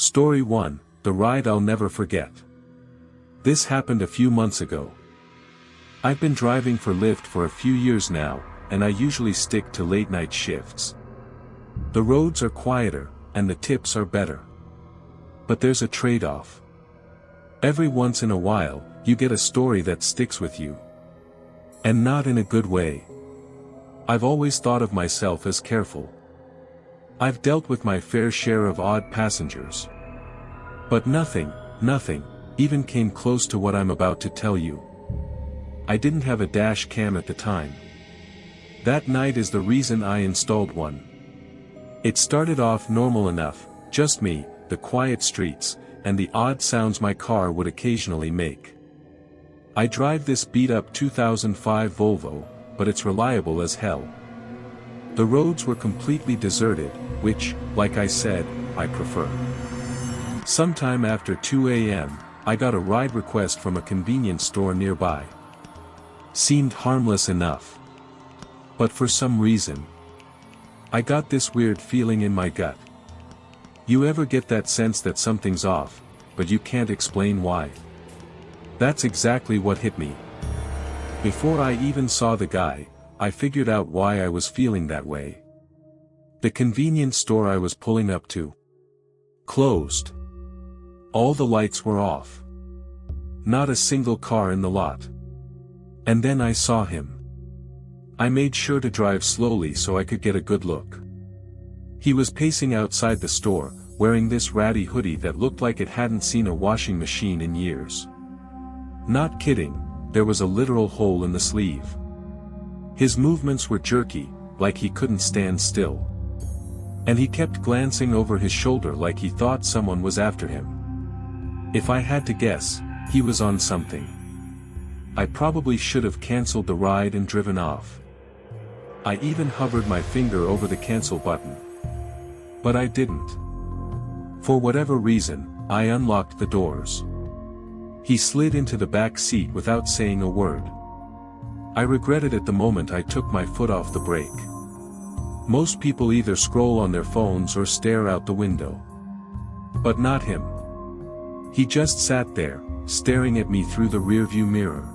Story 1, The Ride I'll Never Forget. This happened a few months ago. I've been driving for Lyft for a few years now, and I usually stick to late-night shifts. The roads are quieter, and the tips are better. But there's a trade-off. Every once in a while, you get a story that sticks with you. And not in a good way. I've always thought of myself as careful. I've dealt with my fair share of odd passengers. But nothing, even came close to what I'm about to tell you. I didn't have a dash cam at the time. That night is the reason I installed one. It started off normal enough, just me, the quiet streets, and the odd sounds my car would occasionally make. I drive this beat-up 2005 Volvo, but it's reliable as hell. The roads were completely deserted, which, like I said, I prefer. Sometime after 2 a.m., I got a ride request from a convenience store nearby. Seemed harmless enough. But for some reason, I got this weird feeling in my gut. You ever get that sense that something's off, but you can't explain why? That's exactly what hit me. Before I even saw the guy, I figured out why I was feeling that way. The convenience store I was pulling up to closed. All the lights were off. Not a single car in the lot. And then I saw him. I made sure to drive slowly so I could get a good look. He was pacing outside the store, wearing this ratty hoodie that looked like it hadn't seen a washing machine in years. Not kidding, there was a literal hole in the sleeve. His movements were jerky, like he couldn't stand still. And he kept glancing over his shoulder like he thought someone was after him. If I had to guess, he was on something. I probably should have canceled the ride and driven off. I even hovered my finger over the cancel button. But I didn't. For whatever reason, I unlocked the doors. He slid into the back seat without saying a word. I regretted at the moment I took my foot off the brake. Most people either scroll on their phones or stare out the window. But not him. He just sat there, staring at me through the rearview mirror.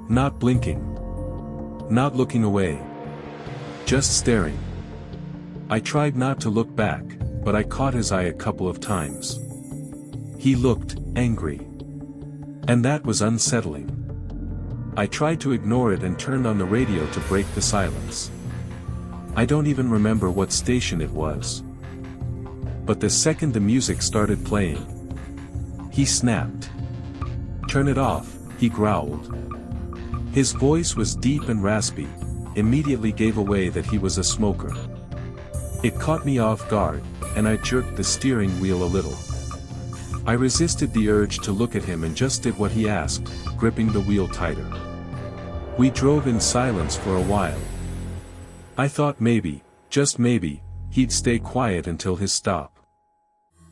Not blinking. Not looking away. Just staring. I tried not to look back, but I caught his eye a couple of times. He looked angry. And that was unsettling. I tried to ignore it and turned on the radio to break the silence. I don't even remember what station it was. But the second the music started playing, he snapped. "Turn it off," he growled. His voice was deep and raspy, immediately gave away that he was a smoker. It caught me off guard, and I jerked the steering wheel a little. I resisted the urge to look at him and just did what he asked, gripping the wheel tighter. We drove in silence for a while. I thought maybe, just maybe, he'd stay quiet until his stop.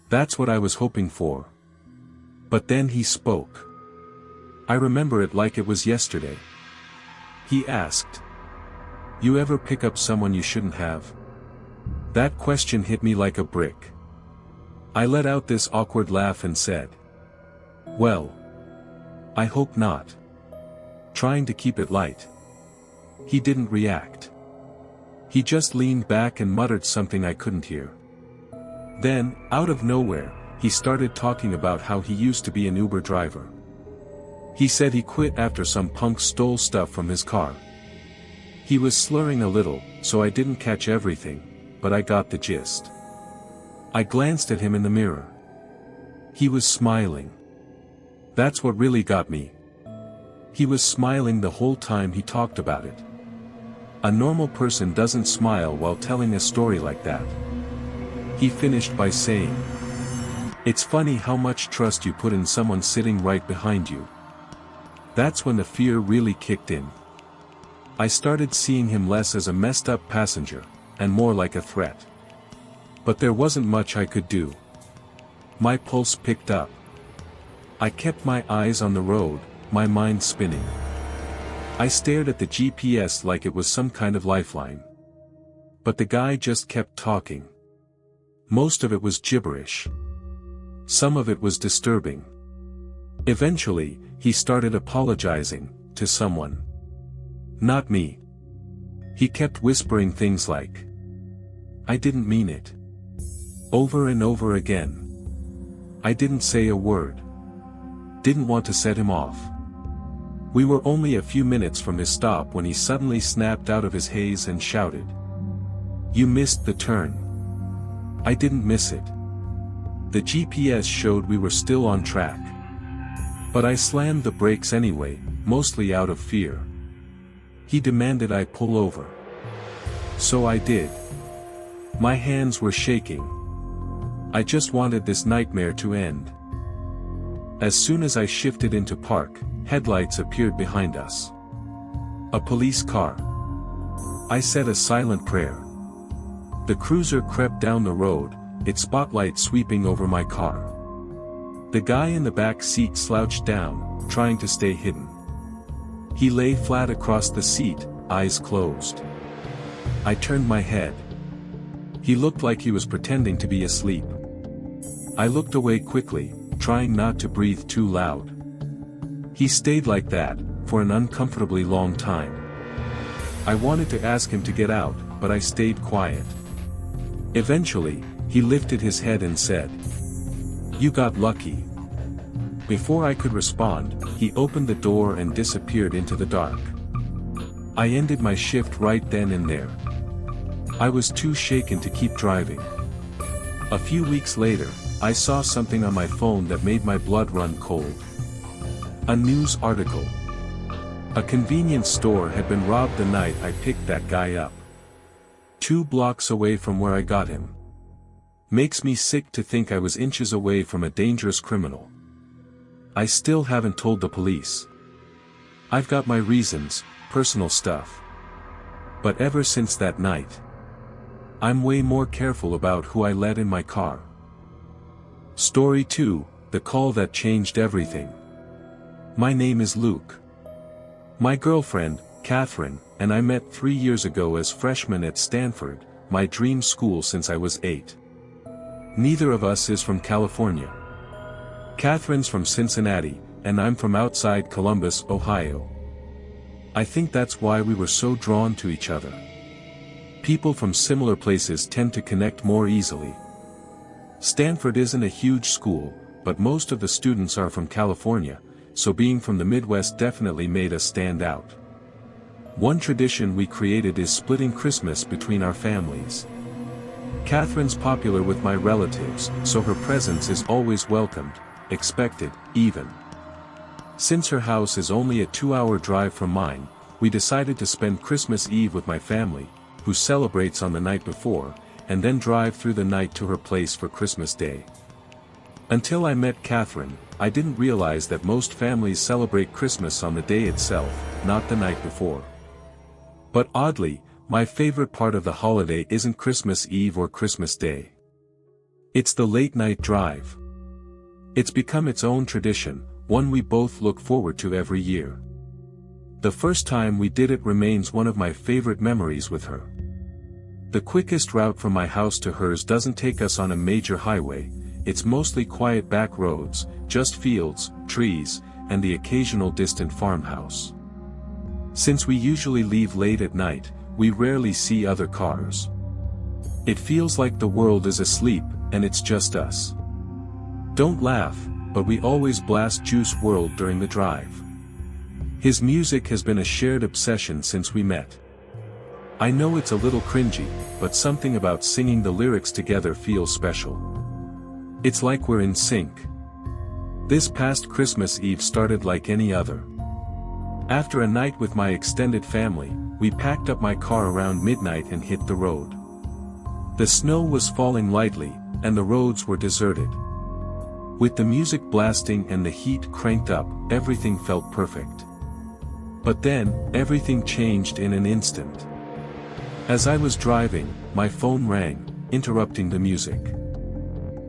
That's what I was hoping for. But then he spoke. I remember it like it was yesterday. He asked, "You ever pick up someone you shouldn't have?" That question hit me like a brick. I let out this awkward laugh and said, "Well, I hope not." Trying to keep it light. He didn't react. He just leaned back and muttered something I couldn't hear. Then, out of nowhere, he started talking about how he used to be an Uber driver. He said he quit after some punk stole stuff from his car. He was slurring a little, so I didn't catch everything, but I got the gist. I glanced at him in the mirror. He was smiling. That's what really got me. He was smiling the whole time he talked about it. A normal person doesn't smile while telling a story like that. He finished by saying, "It's funny how much trust you put in someone sitting right behind you." That's when the fear really kicked in. I started seeing him less as a messed up passenger, and more like a threat. But there wasn't much I could do. My pulse picked up. I kept my eyes on the road, my mind spinning. I stared at the GPS like it was some kind of lifeline. But the guy just kept talking. Most of it was gibberish. Some of it was disturbing. Eventually, he started apologizing, to someone. Not me. He kept whispering things like, "I didn't mean it." Over and over again. I didn't say a word. Didn't want to set him off. We were only a few minutes from his stop when he suddenly snapped out of his haze and shouted, "You missed the turn." I didn't miss it. The GPS showed we were still on track. But I slammed the brakes anyway, mostly out of fear. He demanded I pull over. So I did. My hands were shaking. I just wanted this nightmare to end. As soon as I shifted into park, headlights appeared behind us. A police car. I said a silent prayer. The cruiser crept down the road, its spotlight sweeping over my car. The guy in the back seat slouched down, trying to stay hidden. He lay flat across the seat, eyes closed. I turned my head. He looked like he was pretending to be asleep. I looked away quickly, trying not to breathe too loud. He stayed like that, for an uncomfortably long time. I wanted to ask him to get out, but I stayed quiet. Eventually, he lifted his head and said, "You got lucky." Before I could respond, he opened the door and disappeared into the dark. I ended my shift right then and there. I was too shaken to keep driving. A few weeks later, I saw something on my phone that made my blood run cold. A news article. A convenience store had been robbed the night I picked that guy up. 2 blocks away from where I got him. Makes me sick to think I was inches away from a dangerous criminal. I still haven't told the police. I've got my reasons, personal stuff. But ever since that night, I'm way more careful about who I let in my car. Story 2, The Call That Changed Everything. My name is Luke. My girlfriend, Catherine, and I met 3 years ago as freshmen at Stanford, my dream school since I was 8. Neither of us is from California. Catherine's from Cincinnati, and I'm from outside Columbus, Ohio. I think that's why we were so drawn to each other. People from similar places tend to connect more easily. Stanford isn't a huge school, but most of the students are from California, so being from the Midwest definitely made us stand out. One tradition we created is splitting Christmas between our families. Catherine's popular with my relatives, so her presence is always welcomed, expected, even. Since her house is only a 2-hour drive from mine, we decided to spend Christmas Eve with my family, who celebrates on the night before, and then drive through the night to her place for Christmas Day. Until I met Catherine, I didn't realize that most families celebrate Christmas on the day itself, not the night before. But oddly, my favorite part of the holiday isn't Christmas Eve or Christmas Day. It's the late-night drive. It's become its own tradition, one we both look forward to every year. The first time we did it remains one of my favorite memories with her. The quickest route from my house to hers doesn't take us on a major highway, it's mostly quiet back roads, just fields, trees, and the occasional distant farmhouse. Since we usually leave late at night, we rarely see other cars. It feels like the world is asleep, and it's just us. Don't laugh, but we always blast Juice WRLD during the drive. His music has been a shared obsession since we met. I know it's a little cringy, but something about singing the lyrics together feels special. It's like we're in sync. This past Christmas Eve started like any other. After a night with my extended family, we packed up my car around midnight and hit the road. The snow was falling lightly, and the roads were deserted. With the music blasting and the heat cranked up, everything felt perfect. But then, everything changed in an instant. As I was driving, my phone rang, interrupting the music.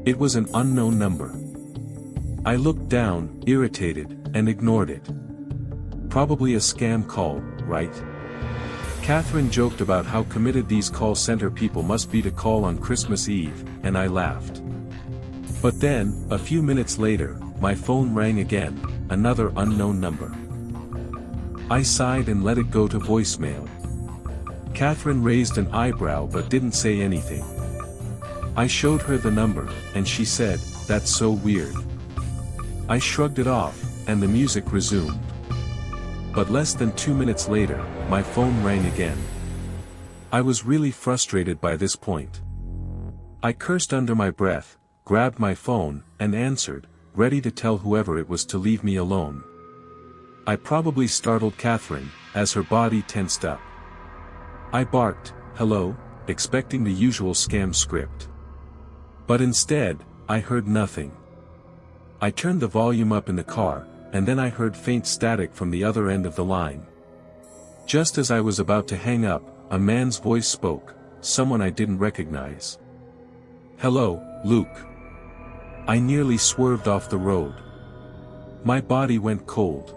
It was an unknown number. I looked down, irritated, and ignored it. Probably a scam call, right? Catherine joked about how committed these call center people must be to call on Christmas Eve, and I laughed. But then, a few minutes later, my phone rang again, another unknown number. I sighed and let it go to voicemail. Catherine raised an eyebrow but didn't say anything. I showed her the number, and she said, "That's so weird." I shrugged it off, and the music resumed. But less than 2 minutes later, my phone rang again. I was really frustrated by this point. I cursed under my breath, grabbed my phone, and answered, ready to tell whoever it was to leave me alone. I probably startled Catherine, as her body tensed up. I barked, "Hello," expecting the usual scam script. But instead, I heard nothing. I turned the volume up in the car, and then I heard faint static from the other end of the line. Just as I was about to hang up, a man's voice spoke, someone I didn't recognize. "Hello, Luke." I nearly swerved off the road. My body went cold.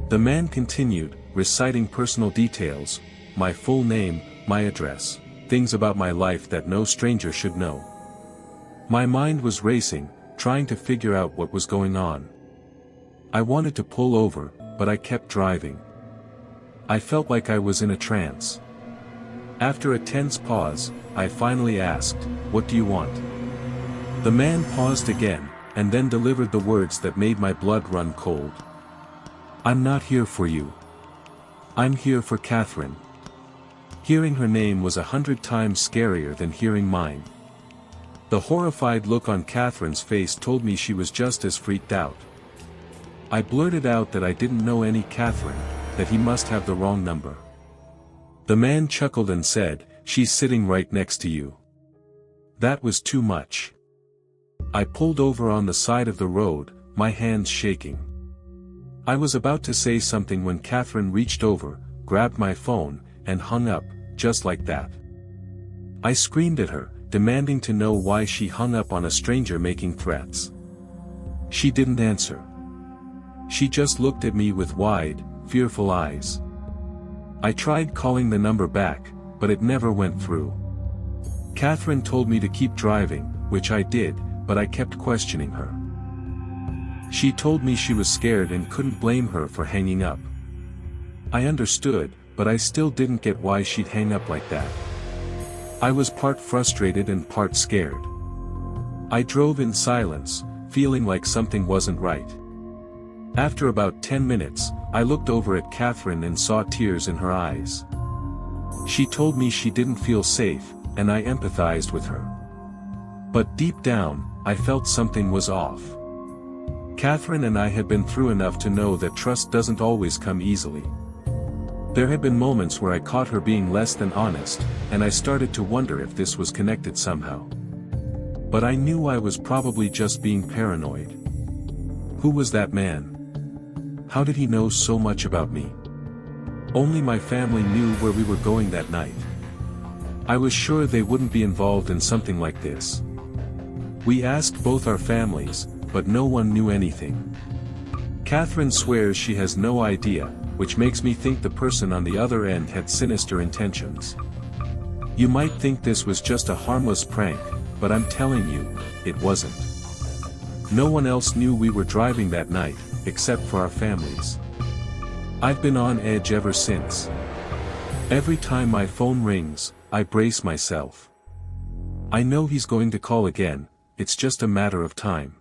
The man continued, reciting personal details, my full name, my address, things about my life that no stranger should know. My mind was racing, trying to figure out what was going on. I wanted to pull over, but I kept driving. I felt like I was in a trance. After a tense pause, I finally asked, "What do you want?" The man paused again, and then delivered the words that made my blood run cold. "I'm not here for you. I'm here for Catherine." Hearing her name was 100 times scarier than hearing mine. The horrified look on Catherine's face told me she was just as freaked out. I blurted out that I didn't know any Catherine, that he must have the wrong number. The man chuckled and said, "She's sitting right next to you." That was too much. I pulled over on the side of the road, my hands shaking. I was about to say something when Catherine reached over, grabbed my phone, and hung up, just like that. I screamed at her, demanding to know why she hung up on a stranger making threats. She didn't answer. She just looked at me with wide, fearful eyes. I tried calling the number back, but it never went through. Catherine told me to keep driving, which I did, but I kept questioning her. She told me she was scared and couldn't blame her for hanging up. I understood, but I still didn't get why she'd hang up like that. I was part frustrated and part scared. I drove in silence, feeling like something wasn't right. After about 10 minutes, I looked over at Catherine and saw tears in her eyes. She told me she didn't feel safe, and I empathized with her. But deep down, I felt something was off. Catherine and I had been through enough to know that trust doesn't always come easily. There had been moments where I caught her being less than honest, and I started to wonder if this was connected somehow. But I knew I was probably just being paranoid. Who was that man? How did he know so much about me? Only my family knew where we were going that night. I was sure they wouldn't be involved in something like this. We asked both our families, but no one knew anything. Catherine swears she has no idea, which makes me think the person on the other end had sinister intentions. You might think this was just a harmless prank, but I'm telling you, it wasn't. No one else knew we were driving that night, except for our families. I've been on edge ever since. Every time my phone rings, I brace myself. I know he's going to call again, it's just a matter of time.